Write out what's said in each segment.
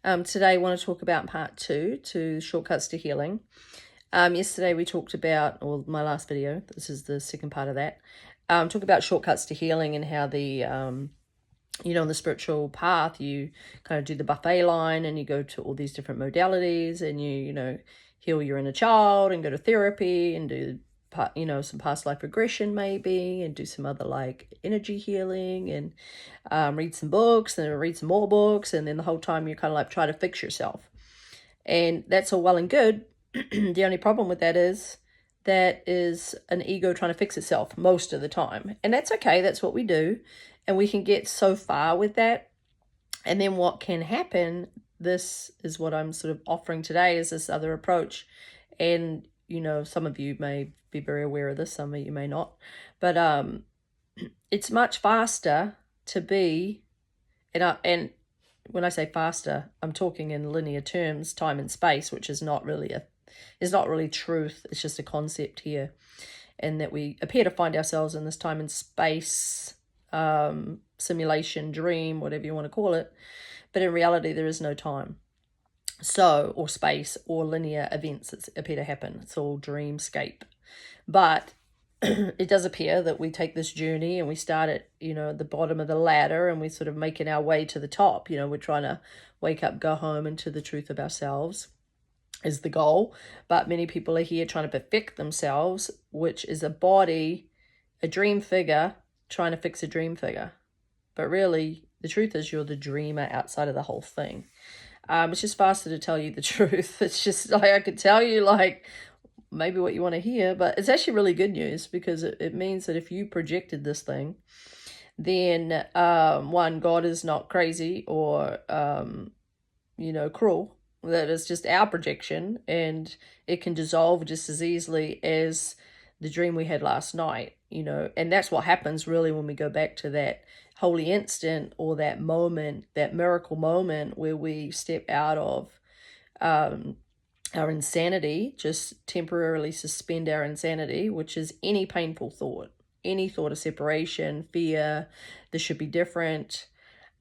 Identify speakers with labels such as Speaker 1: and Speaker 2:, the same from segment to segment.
Speaker 1: Today I want to talk about part 2 to Shortcuts to Healing. Yesterday we talked about, or my last video, this is the second part of that, talk about shortcuts to healing and how the, on the spiritual path, you kind of do the buffet line and you go to all these different modalities and you heal your inner child and go to therapy and do some past life regression maybe, and do some other like energy healing and read some books and read some more books, and then the whole time you kind of like try to fix yourself. And that's all well and good. The only problem with that is an ego trying to fix itself most of the time. And that's okay, that's what we do. And we can get so far with that. And then what can happen, this is what I'm sort of offering today, is this other approach. And some of you may be very aware of this, some of you may not, but it's much faster to be, and when I say faster, I'm talking in linear terms, time and space, which is not really truth. It's just a concept here, and that we appear to find ourselves in this time and space simulation, dream, whatever you want to call it, but in reality there is no time. So, or space, or linear events that appear to happen. It's all dreamscape. But it does appear that we take this journey and we start at, the bottom of the ladder, and we're sort of making our way to the top. We're trying to wake up, go home into the truth of ourselves is the goal. But many people are here trying to perfect themselves, which is a body, a dream figure, trying to fix a dream figure. But really, the truth is you're the dreamer outside of the whole thing. It's just faster to tell you the truth. It's just like, I could tell you like maybe what you want to hear, but it's actually really good news, because it means that if you projected this thing, then one, God is not crazy or cruel. That is just our projection, and it can dissolve just as easily as the dream we had last night, and that's what happens really when we go back to that holy instant, or that moment, that miracle moment where we step out of our insanity, just temporarily suspend our insanity, which is any painful thought, any thought of separation, fear, this should be different.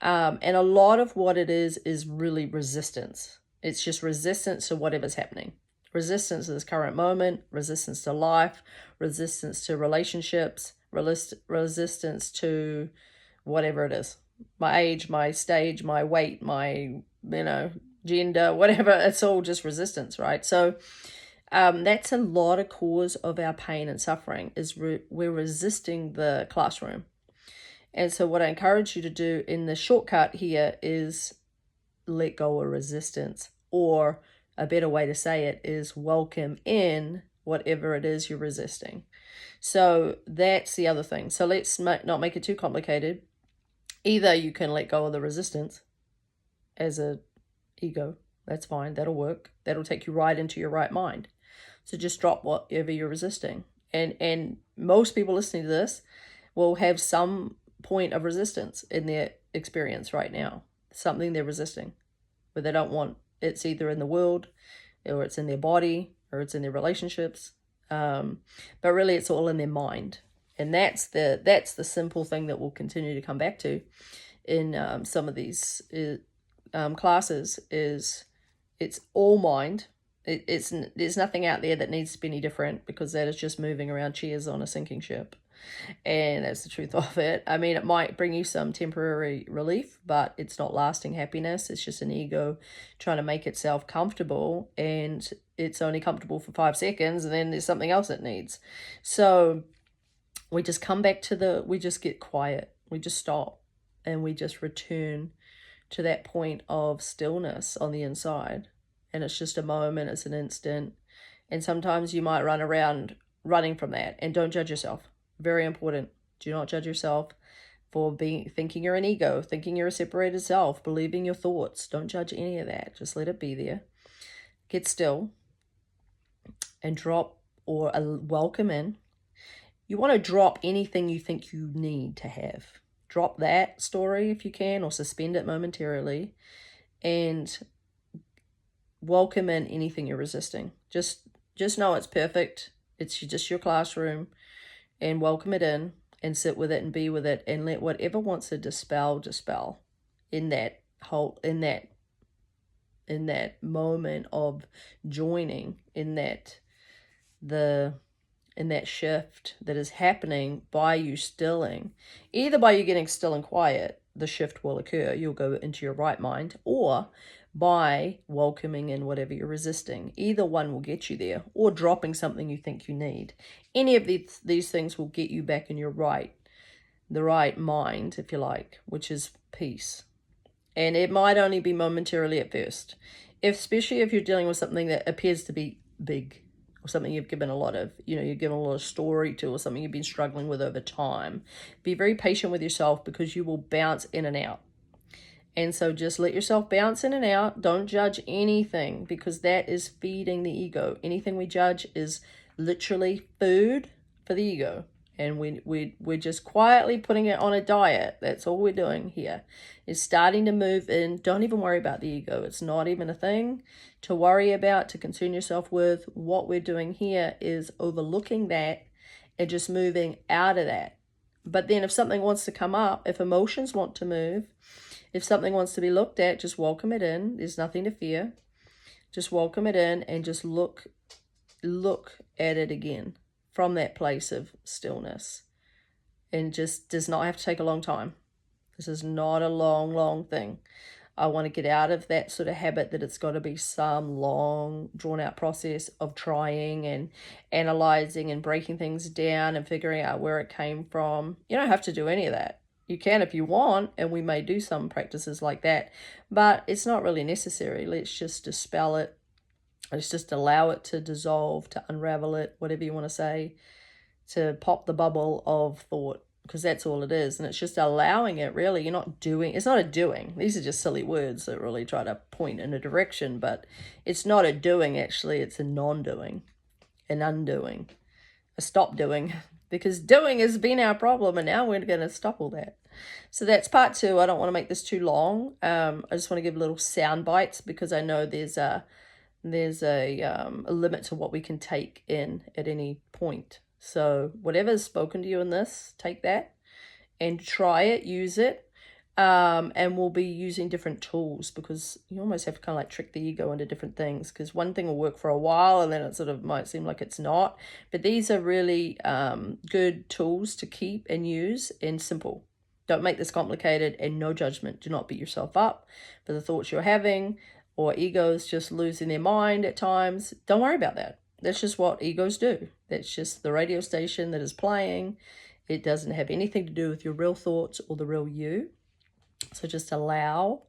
Speaker 1: And a lot of what it is really resistance. It's just resistance to whatever's happening. Resistance to this current moment, resistance to life, resistance to relationships, resistance to whatever it is. My age, my stage, my weight, my, gender, whatever. It's all just resistance, right? So that's a lot of cause of our pain and suffering, is we're resisting the classroom. And so what I encourage you to do in the shortcut here is let go of resistance, or a better way to say it is welcome in whatever it is you're resisting. So that's the other thing. So let's not make it too complicated. Either you can let go of the resistance as a ego. That's fine. That'll work. That'll take you right into your right mind. So just drop whatever you're resisting. And most people listening to this will have some point of resistance in their experience right now. Something they're resisting, but they don't want. It's either in the world, or it's in their body, or it's in their relationships. But really it's all in their mind. And that's the simple thing that we'll continue to come back to in some of these classes, is it's all mind. There's nothing out there that needs to be any different, because that is just moving around chairs on a sinking ship. And that's the truth of it. I mean, it might bring you some temporary relief, but it's not lasting happiness. It's just an ego trying to make itself comfortable, and it's only comfortable for 5 seconds, and then there's something else it needs. So we just come back to we just get quiet. We just stop, and we just return to that point of stillness on the inside. And it's just a moment, it's an instant. And sometimes you might run around running from that, and don't judge yourself. Very important. Do not judge yourself for thinking you're an ego, thinking you're a separated self, believing your thoughts. Don't judge any of that. Just let it be there. Get still and drop, or welcome in. You want to drop anything you think you need to have. Drop that story if you can, or suspend it momentarily, and welcome in anything you're resisting. Just know it's perfect. It's just your classroom, and welcome it in, and sit with it and be with it, and let whatever wants to dispel in that moment of joining in that shift that is happening by you stilling. Either by you getting still and quiet, the shift will occur. You'll go into your right mind, or by welcoming in whatever you're resisting. Either one will get you there, or dropping something you think you need. Any of these things will get you back in the right mind, if you like, which is peace. And it might only be momentarily at first, especially if you're dealing with something that appears to be big, or something you've given a lot of, you've given a lot of story to, or something you've been struggling with over time. Be very patient with yourself, because you will bounce in and out. And so just let yourself bounce in and out. Don't judge anything, because that is feeding the ego. Anything we judge is literally food for the ego. And we're just quietly putting it on a diet. That's all we're doing here, is starting to move in. Don't even worry about the ego. It's not even a thing to worry about, to concern yourself with. What we're doing here is overlooking that and just moving out of that. But then if something wants to come up, if emotions want to move, if something wants to be looked at, just welcome it in. There's nothing to fear. Just welcome it in and just look at it again from that place of stillness. And just does not have to take a long time. This is not a long thing. I want to get out of that sort of habit that it's got to be some long, drawn-out process of trying and analyzing and breaking things down and figuring out where it came from. You don't have to do any of that. You can if you want, and we may do some practices like that, but it's not really necessary. Let's just dispel it. Let's just allow it to dissolve, to unravel it, whatever you want to say, to pop the bubble of thought, because that's all it is. And it's just allowing it, really. You're not doing, it's not a doing. These are just silly words that really try to point in a direction, but it's not a doing, actually. It's a non-doing, an undoing, a stop doing, because doing has been our problem, and now we're going to stop all that. So that's part 2. I don't want to make this too long. I just want to give little sound bites, because I know there's a limit to what we can take in at any point. So whatever's spoken to you in this, take that and try it, use it. And we'll be using different tools, because you almost have to kind of like trick the ego into different things, because one thing will work for a while and then it sort of might seem like it's not. But these are really good tools to keep and use, and simple. Don't make this complicated, and no judgment. Do not beat yourself up for the thoughts you're having, or egos just losing their mind at times. Don't worry about that. That's just what egos do. That's just the radio station that is playing. It doesn't have anything to do with your real thoughts or the real you. So just allow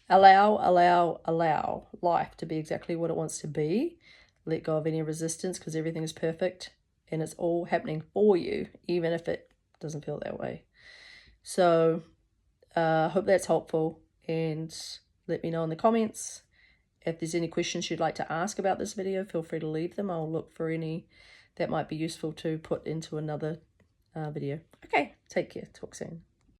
Speaker 1: life to be exactly what it wants to be. Let go of any resistance, because everything is perfect and it's all happening for you, even if it doesn't feel that way. So hope that's helpful, and let me know in the comments. If there's any questions you'd like to ask about this video, feel free to leave them. I'll look for any that might be useful to put into another video. Okay, take care. Talk soon.